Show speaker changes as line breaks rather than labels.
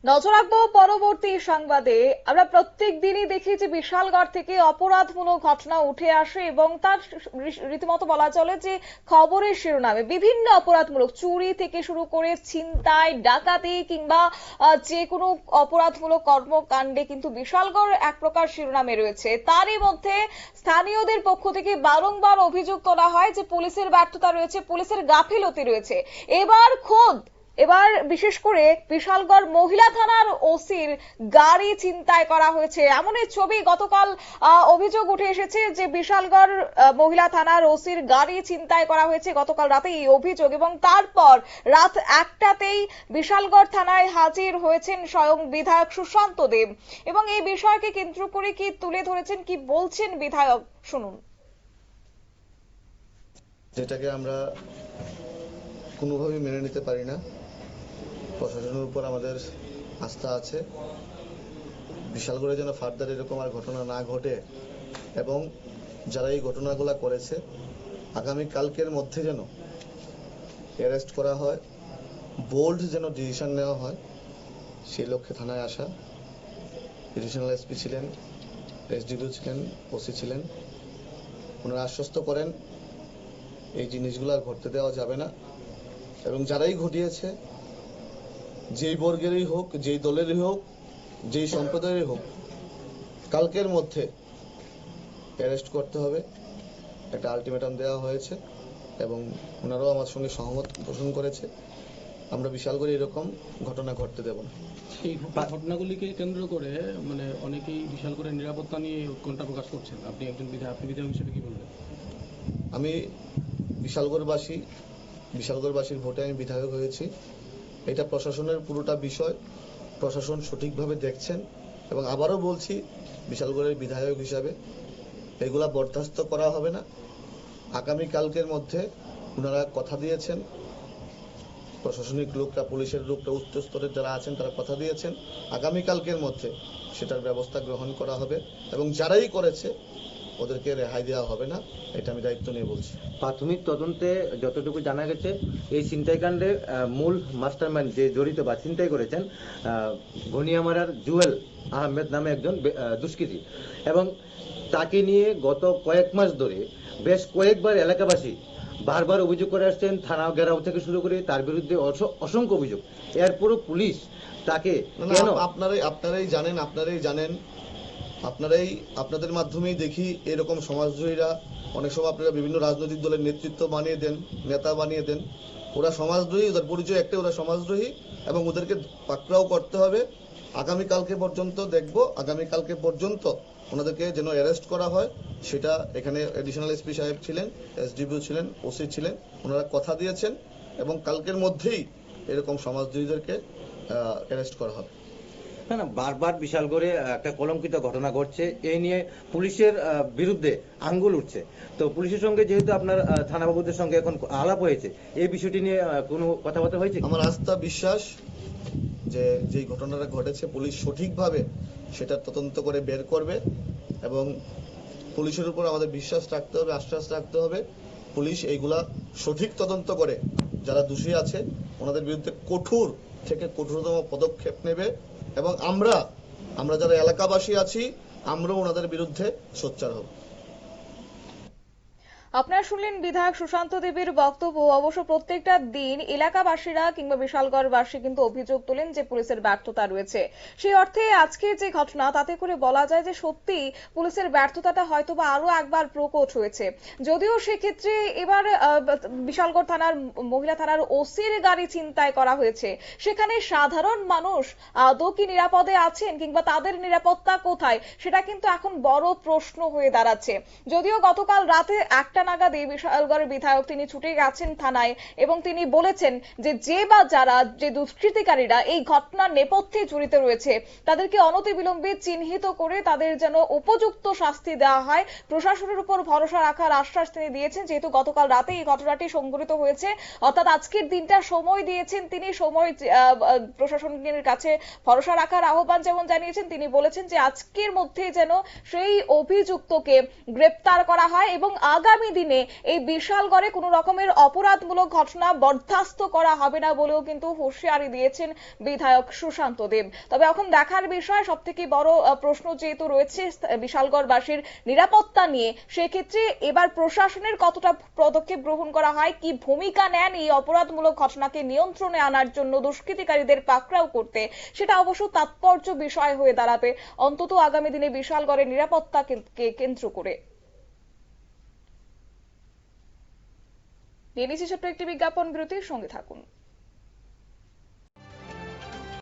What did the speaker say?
নজর রাখবো পরবর্তী সংবাদে। আমরা প্রত্যেক দিনই দেখি যে বিশালগড় থেকে অপরাধমূলক ঘটনা উঠে আসে এবং তার রীতিমতো বলা চলে যে খবরের শিরোনামে বিভিন্ন অপরাধমূলক চুরি থেকে শুরু করে ছিনতাই, ডাকাতি কিংবা যে কোনো অপরাধমূলক কর্মকাণ্ডে কিন্তু বিশালগড় এক প্রকার শিরোনামে রয়েছে। তারই মধ্যে স্থানীয়দের পক্ষ থেকে বারংবার অভিযোগ তোলা হয় যে পুলিশের ব্যর্থতা রয়েছে, পুলিশের গাফিলতি রয়েছে। এবার বিশেষ করে বিশালগড় মহিলা থানার ওসির গাড়ি ছিনতাই করা হয়েছে এমনই ছবি গতকাল অভিযোগ উঠে এসেছে যে বিশালগড় মহিলা থানার ওসির গাড়ি ছিনতাই করা হয়েছে গতকাল রাতে এই অভিযোগ, এবং তারপর রাত 1টাতেই বিশালগড় থানায় হাজির হয়েছেন স্বয়ং বিধায়ক সুশান্ত দেব এবং এই বিষয়কে কেন্দ্র করে কি তুলে ধরেছেন, কি বলছেন বিধায়ক, শুনুন।
যেটাকে আমরা কোনোভাবেই মেনে নিতে পারি না। প্রশাসনের উপর আমাদের আস্থা আছে, বিশালগড়ে যেন ফার্দার এরকম আর ঘটনা না ঘটে এবং যারা এই ঘটনাগুলো করেছে আগামী কালকের মধ্যে যেন অ্যারেস্ট করা হয়, বোল্ড যেন ডিসিশন নেওয়া হয়, সেই লক্ষ্যে থানায় আসা। এডিশনাল এসপি ছিলেন, এসডিপিও ছিলেন, ওসি ছিলেন, ওনারা আশ্বস্ত করেন এই জিনিসগুলো আর ঘটতে দেওয়া যাবে না এবং যারাই ঘটিয়েছে, যেই বর্গেরই হোক, যেই দলেরই হোক, যেই সম্প্রদায়েরই হোক, কালকের মধ্যে অ্যারেস্ট করতে হবে, একটা আলটিমেটাম দেওয়া হয়েছে এবং ওনারাও আমার সঙ্গে সহমত পোষণ করেছে। আমরা বিশালগড়ে এরকম ঘটনা ঘটতে দেব না।
এই ঘটনাগুলিকে কেন্দ্র করে অনেকেই বিশালগড়ের নিরাপত্তা নিয়ে উৎকণ্ঠা প্রকাশ করছেন। আপনি একজন বিধায়ক হিসেবে কি বলবেন?
আমি বিশালগড়বাসীর ভোটে আমি বিধায়ক হয়েছি। এটা প্রশাসনের পুরোটা বিষয়, প্রশাসন সঠিকভাবে দেখছেন এবং আবারও বলছি, বিশালগড়ের বিধায়ক হিসাবে এগুলা বরদাস্ত করা হবে না। আগামী কালকের মধ্যে ওনারা কথা দিয়েছেন, প্রশাসনিক লোকরা, পুলিশের লোকরা, উচ্চ স্তরের যারা আছেন তারা কথা দিয়েছেন, আগামী কালকের মধ্যে সেটার ব্যবস্থা গ্রহণ করা হবে এবং যারাই করেছে ওদেরকে রেহাই দেওয়া হবে না, এটা আমি দায়িত্ব নিয়ে বলছি।
প্রাথমিক তদন্তে যতটুকু জানা গেছে, এই ছিনতাইকাণ্ডের মূল মাস্টারমাইন্ড যে জড়িত বা ছিনতাই করেছেন ঘনিয়ামারার জুয়েল আহমেদ নামে একজন দুষ্কৃতী, এবং তাকে নিয়ে গত কয়েক মাস ধরে বেশ কয়েকবার এলাকাবাসী বারবার অভিযোগ করে আসছেন। থানা ঘেরাও থেকে শুরু করে তার বিরুদ্ধে অসংখ্য অভিযোগ। এরপরও পুলিশ তাকে কেন?
আপনারাই জানেন, আপনাদের মাধ্যমেই দেখি এরকম সমাজদ্রোহীরা অনেক সময় আপনারা বিভিন্ন রাজনৈতিক দলের নেতৃত্ব বানিয়ে দেন, নেতা বানিয়ে দেন। ওরা সমাজদ্রোহী, ওদের পরিচয় একটা, ওরা সমাজদ্রোহী এবং ওদেরকে পাকড়াও করতে হবে। আগামীকালকে পর্যন্ত দেখব, আগামীকালকে পর্যন্ত ওনাদেরকে যেন অ্যারেস্ট করা হয়, সেটা এখানে এডিশনাল এসপি সাহেব ছিলেন, এসডিপিও ছিলেন, ওসি ছিলেন, ওনারা কথা দিয়েছেন এবং কালকের মধ্যেই এরকম সমাজদ্রোহীদেরকে অ্যারেস্ট করা হবে।
না, বারবার বিশালগড়ে একটা কলঙ্কিত ঘটনা ঘটছে, এই নিয়ে পুলিশের বিরুদ্ধে আঙ্গুল উঠছে। তো পুলিশের সঙ্গে যেহেতু আপনার থানাবাবুদের সঙ্গে এখন আলাপ হয়েছে, এই বিষয়টি নিয়ে কোনো কথাবার্তা হয়েছে?
আমার আস্থা, বিশ্বাস যে যেই ঘটনাটা ঘটেছে পুলিশ সঠিকভাবে সেটা তদন্ত করে বের করবে এবং পুলিশের উপর আমাদের বিশ্বাস রাখতে হবে, আশ্বাস রাখতে হবে। পুলিশ এইগুলা সঠিক তদন্ত করে যারা দোষী আছে ওনাদের বিরুদ্ধে কঠোর থেকে কঠোরতম পদক্ষেপ নেবে এবং আমরা যারা এলাকাবাসী আছি আমরাও ওনাদের বিরুদ্ধে সোচ্চার হব।
আপনারা শুনলেন বিধায়ক সুশান্ত দেবের বক্তব্য। অবশ্য প্রত্যেকটা দিন এলাকাবাসীরা কিংবা বিশালগড়বাসী কিন্তু অভিযোগ তোলেন যে পুলিশের ব্যর্থতা রয়েছে। সেই অর্থে আজকে যে ঘটনা, তাতে করে বলা যায় যে সত্যি পুলিশের ব্যর্থতাটা হয়তোবা আরো একবার প্রকট হয়েছে। যদিও সেক্ষেত্রে এবার বিশালগড় থানার মহিলা থানার ওসির গাড়ি ছিনতাই করা হয়েছে, সেখানে সাধারণ মানুষ আদৌ কি নিরাপদে আছেন কিংবা তাদের নিরাপত্তা কোথায়, সেটা কিন্তু এখন বড় প্রশ্ন হয়ে দাঁড়াচ্ছে। যদিও গতকাল রাতে 1টা নাগাদ এই বিশালগড়ের বিধায়ক তিনি ছুটে গেছেন থানায় এবং তিনি বলেছেন যে যারা দুষ্কৃতিকারীরা এই ঘটনার নেপথ্যে জড়িত রয়েছে তাদেরকে অনতিবিলম্বে চিহ্নিত করে তাদের যেন উপযুক্ত শাস্তি দেওয়া হয়। প্রশাসনের উপর ভরসা রাখার আশ্বাস তিনি দিয়েছেন, যেহেতু গতকাল রাতে এই ঘটনাটি সংঘটিত হয়েছে, অর্থাৎ আজকের দিনটা সময় দিয়েছেন তিনি। প্রশাসনের কাছে ভরসা রাখার আহ্বান যেমন জানিয়েছেন, তিনি বলেছেন যে আজকের মধ্যে যেন সেই অভিযুক্তকে গ্রেপ্তার করা হয় এবং আগামী দিনে এই বিশালগড়ে কোনো রকমের অপরাধমূলক ঘটনা বরদাস্ত করা হবে না বলেও কিন্তু হুঁশিয়ারি দিয়েছেন বিধায়ক সুশান্ত দেব। তবে এখন দেখার বিষয়, সব থেকে বড় প্রশ্ন যেহেতু রয়েছে বিশালগড়বাসীর নিরাপত্তা নিয়ে, সেক্ষেত্রে এবার প্রশাসনের কতটা পদক্ষেপ গ্রহণ করা হয়, কি ভূমিকা নেন এই অপরাধমূলক ঘটনাকে নিয়ন্ত্রণে আনার জন্য, দুষ্কৃতিকারীদের পাকড়াও করতে, সেটা অবশ্য তাৎপর্য বিষয় হয়ে দাঁড়াবে অন্তত আগামী দিনে বিশালগড়ের নিরাপত্তাকে কেন্দ্র করে। নিয়ে নিচ্ছি ছোট্ট একটি বিজ্ঞাপন বিরতির সঙ্গে থাকুন।